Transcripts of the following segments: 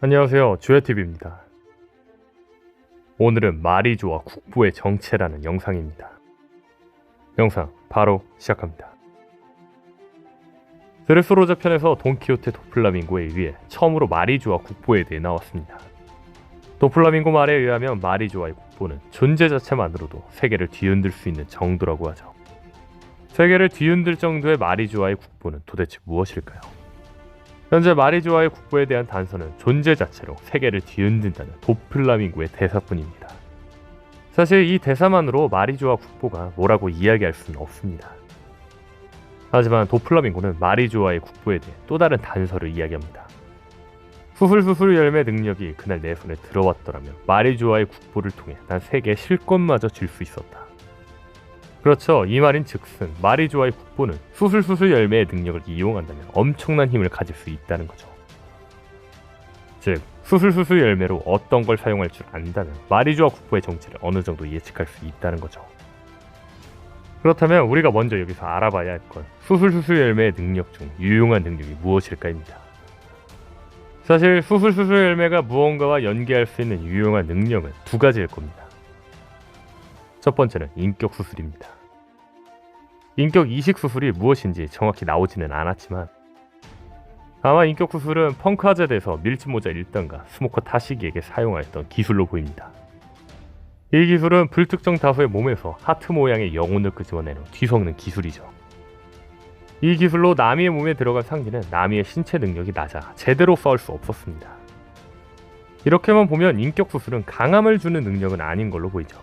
안녕하세요, 주야TV입니다. 오늘은 마리조와 국보의 정체라는 영상입니다. 영상 바로 시작합니다. 드레스로자 편에서 돈키호테 도플라밍고에 의해 처음으로 마리조와 국보에 대해 나왔습니다. 도플라밍고 말에 의하면 마리조와의 국보는 존재 자체만으로도 세계를 뒤흔들 수 있는 정도라고 하죠. 세계를 뒤흔들 정도의 마리조와의 국보는 도대체 무엇일까요? 현재 마리조와의 국보에 대한 단서는 존재 자체로 세계를 뒤흔든다는 도플라밍고의 대사뿐입니다. 사실 이 대사만으로 마리조와 국보가 뭐라고 이야기할 수는 없습니다. 하지만 도플라밍고는 마리조와의 국보에 대해 또 다른 단서를 이야기합니다. 수술수술 열매 능력이 그날 내 손에 들어왔더라면 마리조와의 국보를 통해 난 세계의 실권마저 쥘 수 있었다. 그렇죠. 이 말인 즉슨 마리조와의 국보는 수술수술 열매의 능력을 이용한다면 엄청난 힘을 가질 수 있다는 거죠. 즉 수술수술 열매로 어떤 걸 사용할 줄 안다면 마리조와 국보의 정체를 어느 정도 예측할 수 있다는 거죠. 그렇다면 우리가 먼저 여기서 알아봐야 할 건 수술수술 열매의 능력 중 유용한 능력이 무엇일까입니다. 사실 수술수술 열매가 무언가와 연계할 수 있는 유용한 능력은 두 가지일 겁니다. 첫 번째는 인격 수술입니다. 인격 이식 수술이 무엇인지 정확히 나오지는 않았지만 아마 인격 수술은 펑크 하자드에서 밀짚모자 1단과 스모커 타시기에게 사용하였던 기술로 보입니다. 이 기술은 불특정 다수의 몸에서 하트 모양의 영혼을 끄집어내는 뒤섞는 기술이죠. 이 기술로 나미의 몸에 들어간 상기는 나미의 신체 능력이 낮아 제대로 싸울 수 없었습니다. 이렇게만 보면 인격 수술은 강함을 주는 능력은 아닌 걸로 보이죠.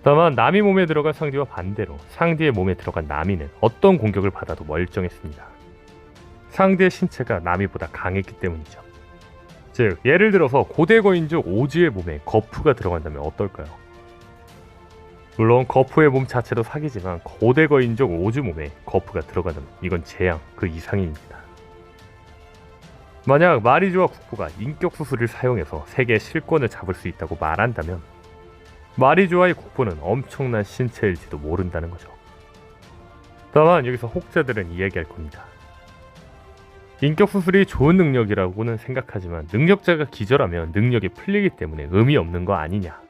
다만 나미 몸에 들어간 상디와 반대로 상디의 몸에 들어간 나미는 어떤 공격을 받아도 멀쩡했습니다. 상디의 신체가 나미보다 강했기 때문이죠. 즉 예를 들어서 고대 거인족 오즈의 몸에 거푸가 들어간다면 어떨까요? 물론 거푸의 몸 자체도 사기지만 고대 거인족 오즈 몸에 거푸가 들어간다면 이건 재앙 그 이상입니다. 만약 마리조와 국보가 인격 수술을 사용해서 세계의 실권을 잡을 수 있다고 말한다면 마리조와의 국보는 엄청난 신체일지도 모른다는 거죠. 다만 여기서 혹자들은 이야기할 겁니다. 인격 수술이 좋은 능력이라고는 생각하지만 능력자가 기절하면 능력이 풀리기 때문에 의미 없는 거 아니냐.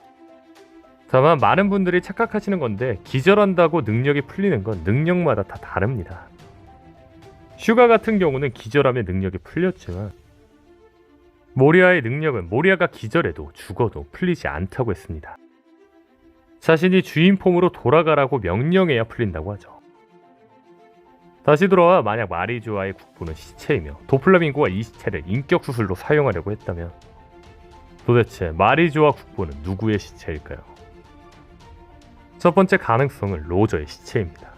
다만 많은 분들이 착각하시는 건데 기절한다고 능력이 풀리는 건 능력마다 다 다릅니다. 슈가 같은 경우는 기절하면 능력이 풀렸지만 모리아의 능력은 모리아가 기절해도 죽어도 풀리지 않다고 했습니다. 자신이 주인 폼으로 돌아가라고 명령해야 풀린다고 하죠. 다시 돌아와 만약 마리조와의 국보는 시체이며 도플라밍고가 이 시체를 인격 수술로 사용하려고 했다면 도대체 마리조와 국보는 누구의 시체일까요? 첫 번째 가능성은 로저의 시체입니다.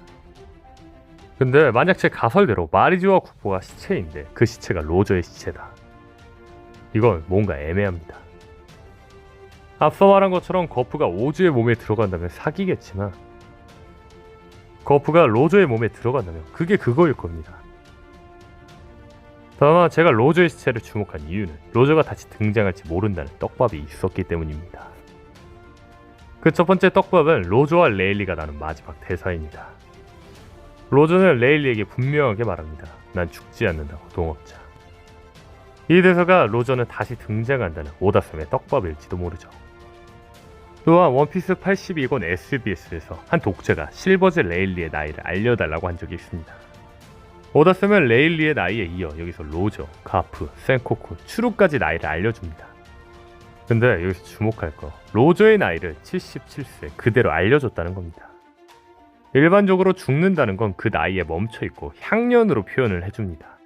근데 만약 제 가설대로 마리조와 국보가 시체인데 그 시체가 로저의 시체다. 이건 뭔가 애매합니다. 앞서 말한 것처럼 거푸가 오즈의 몸에 들어간다면 사기겠지만 거푸가 로저의 몸에 들어간다면 그게 그거일 겁니다. 다만 제가 로저의 시체를 주목한 이유는 로저가 다시 등장할지 모른다는 떡밥이 있었기 때문입니다. 그 첫 번째 떡밥은 로저와 레일리가 나눈 마지막 대사입니다. 로저는 레일리에게 분명하게 말합니다. 난 죽지 않는다고 동업자. 이 대사가 로저는 다시 등장한다는 오다쌤의 떡밥일지도 모르죠. 또한 원피스 82권 SBS에서 한 독자가 실버제 레일리의 나이를 알려달라고 한 적이 있습니다. 오다쌤은 레일리의 나이에 이어 여기서 로저, 가프, 센코쿠, 추루까지 나이를 알려줍니다. 근데 여기서 주목할 거 로저의 나이를 77세 그대로 알려줬다는 겁니다. 일반적으로 죽는다는 건 그 나이에 멈춰있고 향년으로 표현을 해줍니다.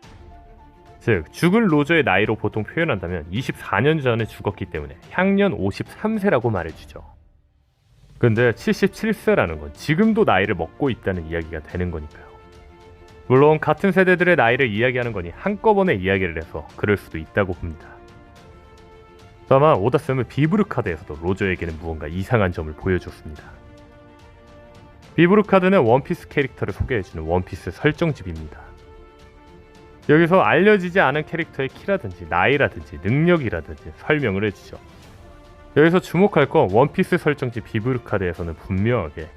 즉 죽은 로저의 나이로 보통 표현한다면 24년 전에 죽었기 때문에 향년 53세라고 말해주죠. 근데 77세라는 건 지금도 나이를 먹고 있다는 이야기가 되는 거니까요. 물론 같은 세대들의 나이를 이야기하는 거니 한꺼번에 이야기를 해서 그럴 수도 있다고 봅니다. 다만 오다쌤은 비브르 카드에서도 로저에게는 무언가 이상한 점을 보여줬습니다. 비브르 카드는 원피스 캐릭터를 소개해주는 원피스 설정집입니다. 여기서 알려지지 않은 캐릭터의 키라든지 나이라든지 능력이라든지 설명을 해주죠. 여기서 주목할 건 원피스 설정지 비브르 카드에서는 분명하게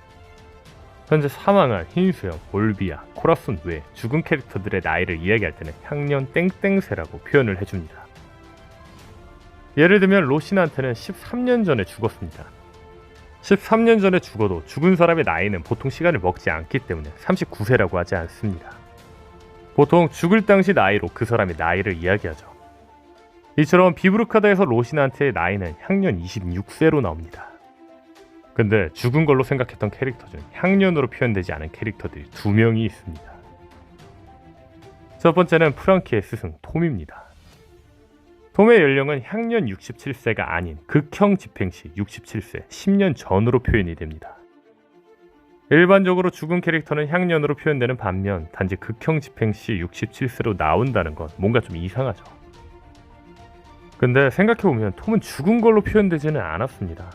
현재 사망한 흰수염, 올비아, 코라순 외 죽은 캐릭터들의 나이를 이야기할 때는 향년 땡땡세라고 표현을 해줍니다. 예를 들면 로신한테는 13년 전에 죽었습니다. 13년 전에 죽어도 죽은 사람의 나이는 보통 시간을 먹지 않기 때문에 39세라고 하지 않습니다. 보통 죽을 당시 나이로 그 사람의 나이를 이야기하죠. 이처럼 비브르카드에서 로신한테의 나이는 향년 26세로 나옵니다. 근데 죽은 걸로 생각했던 캐릭터 중 향년으로 표현되지 않은 캐릭터들이 2명이 있습니다. 첫 번째는 프랑키의 스승 톰입니다. 톰의 연령은 향년 67세가 아닌 극형 집행 시 67세, 10년 전으로 표현이 됩니다. 일반적으로 죽은 캐릭터는 향년으로 표현되는 반면 단지 극형 집행 시 67세로 나온다는 건 뭔가 좀 이상하죠. 근데 생각해보면 톰은 죽은 걸로 표현되지는 않았습니다.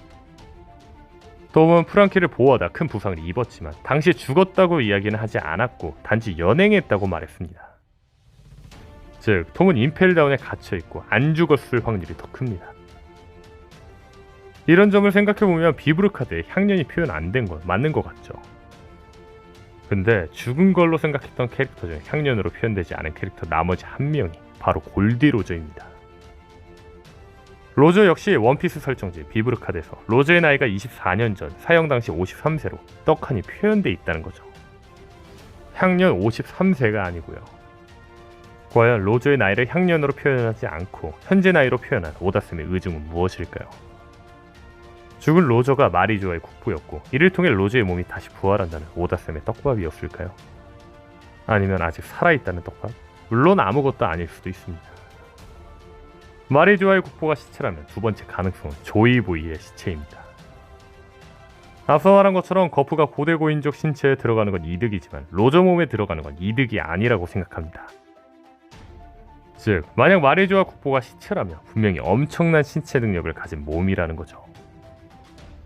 톰은 프랑키를 보호하다 큰 부상을 입었지만 당시 죽었다고 이야기는 하지 않았고 단지 연행했다고 말했습니다. 즉 톰은 임펠다운에 갇혀있고 안 죽었을 확률이 더 큽니다. 이런 점을 생각해보면 비브르카드에 향년이 표현 안 된 건 맞는 것 같죠. 근데 죽은 걸로 생각했던 캐릭터 중 향년으로 표현되지 않은 캐릭터 나머지 한 명이 바로 골디 로저입니다. 로저 역시 원피스 설정지 비브르카드에서 로저의 나이가 24년 전 사형 당시 53세로 떡하니 표현돼 있다는 거죠. 향년 53세가 아니고요. 과연 로저의 나이를 향년으로 표현하지 않고 현재 나이로 표현한 오다쌤의 의중은 무엇일까요? 죽은 로저가 마리조아의 국부였고 이를 통해 로저의 몸이 다시 부활한다는 오다쌤의 떡밥이었을까요? 아니면 아직 살아있다는 떡밥? 물론 아무것도 아닐 수도 있습니다. 마리조아의 국부가 시체라면 두 번째 가능성은 조이보이의 시체입니다. 앞서 말한 것처럼 거프가 고대 고인족 신체에 들어가는 건 이득이지만 로저 몸에 들어가는 건 이득이 아니라고 생각합니다. 즉 만약 마리조아 국보가 시체라면 분명히 엄청난 신체 능력을 가진 몸이라는 거죠.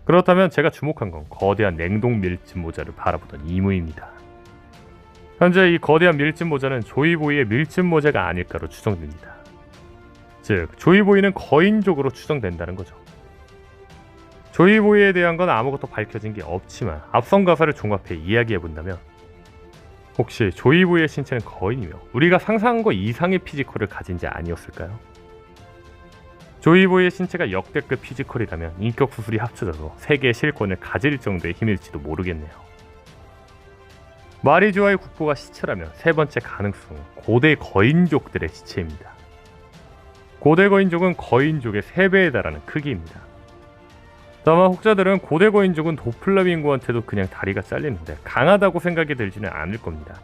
그렇다면 제가 주목한 건 거대한 냉동 밀짚 모자를 바라보던 이무입니다. 현재 이 거대한 밀짚 모자는 조이보이의 밀짚 모자가 아닐까로 추정됩니다. 즉 조이보이는 거인족으로 추정된다는 거죠. 조이보이에 대한 건 아무것도 밝혀진 게 없지만 앞선 가사를 종합해 이야기해본다면 혹시 조이보이의 신체는 거인이며 우리가 상상한 것 이상의 피지컬을 가진 자 아니었을까요? 조이보이의 신체가 역대급 피지컬이라면 인격 수술이 합쳐져서 세계의 실권을 가질 정도의 힘일지도 모르겠네요. 마리조아의 국보가 시체라면 세 번째 가능성은 고대 거인족들의 시체입니다. 고대 거인족은 거인족의 3배에 달하는 크기입니다. 다만 혹자들은 고대 거인족은 도플라밍고한테도 그냥 다리가 잘리는데 강하다고 생각이 들지는 않을 겁니다.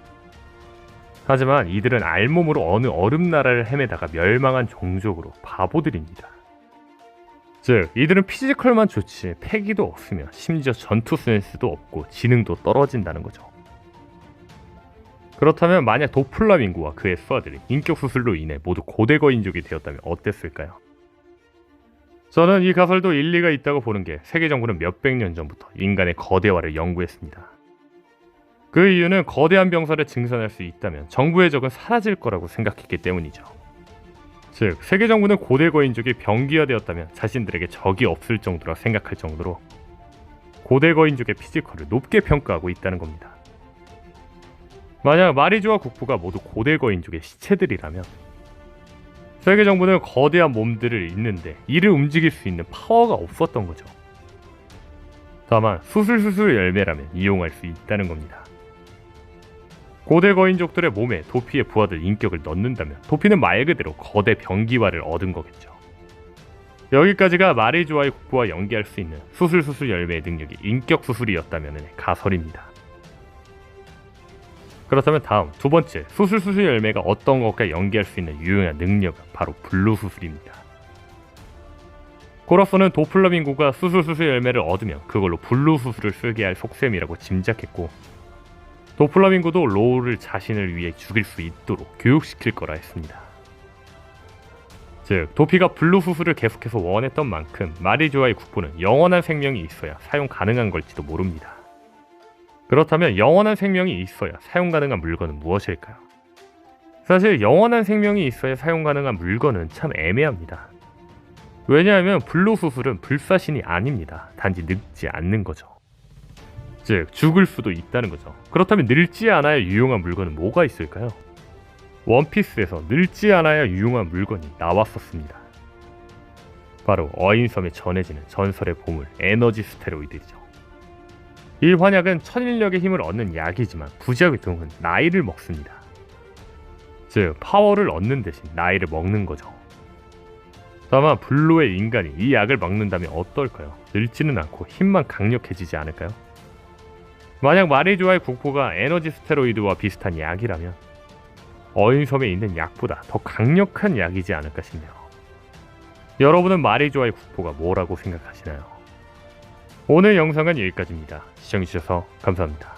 하지만 이들은 알몸으로 어느 얼음나라를 헤매다가 멸망한 종족으로 바보들입니다. 즉 이들은 피지컬만 좋지 패기도 없으며 심지어 전투 센스도 없고 지능도 떨어진다는 거죠. 그렇다면 만약 도플라밍고와 그의 수하들이 인격 수술로 인해 모두 고대 거인족이 되었다면 어땠을까요? 저는 이 가설도 일리가 있다고 보는 게 세계 정부는 몇백 년 전부터 인간의 거대화를 연구했습니다. 그 이유는 거대한 병사를 증산할 수 있다면 정부의 적은 사라질 거라고 생각했기 때문이죠. 즉 세계 정부는 고대 거인족이 병기화되었다면 자신들에게 적이 없을 정도라 생각할 정도로 고대 거인족의 피지컬을 높게 평가하고 있다는 겁니다. 만약 마리조아 국부가 모두 고대 거인족의 시체들이라면 세계 정부는 거대한 몸들을 잇는데 이를 움직일 수 있는 파워가 없었던 거죠. 다만 수술수술 열매라면 이용할 수 있다는 겁니다. 고대 거인족들의 몸에 도피의 부하들 인격을 넣는다면 도피는 말 그대로 거대 병기화를 얻은 거겠죠. 여기까지가 마리조아의 국부와 연계할 수 있는 수술수술 열매의 능력이 인격 수술이었다면의 가설입니다. 그렇다면 다음 두 번째 수술수술 열매가 어떤 것과 연계할 수 있는 유용한 능력은 바로 블루수술입니다. 코러스는 도플라밍고가 수술수술 열매를 얻으면 그걸로 블루수술을 쓰게 할 속셈이라고 짐작했고 도플라밍고도 로우를 자신을 위해 죽일 수 있도록 교육시킬 거라 했습니다. 즉 도피가 블루수술을 계속해서 원했던 만큼 마리조아의 국부는 영원한 생명이 있어야 사용 가능한 걸지도 모릅니다. 그렇다면 영원한 생명이 있어야 사용 가능한 물건은 무엇일까요? 사실 영원한 생명이 있어야 사용 가능한 물건은 참 애매합니다. 왜냐하면 블루수술은 불사신이 아닙니다. 단지 늙지 않는 거죠. 즉 죽을 수도 있다는 거죠. 그렇다면 늙지 않아야 유용한 물건은 뭐가 있을까요? 원피스에서 늙지 않아야 유용한 물건이 나왔었습니다. 바로 어인섬에 전해지는 전설의 보물 에너지 스테로이드죠. 이 환약은 천인력의 힘을 얻는 약이지만 부작용은 나이를 먹습니다. 즉 파워를 얻는 대신 나이를 먹는 거죠. 다만 불로의 인간이 이 약을 먹는다면 어떨까요? 늙지는 않고 힘만 강력해지지 않을까요? 만약 마리조아의 국보가 에너지 스테로이드와 비슷한 약이라면 어인섬에 있는 약보다 더 강력한 약이지 않을까 싶네요. 여러분은 마리조아의 국보가 뭐라고 생각하시나요? 오늘 영상은 여기까지입니다. 시청해주셔서 감사합니다.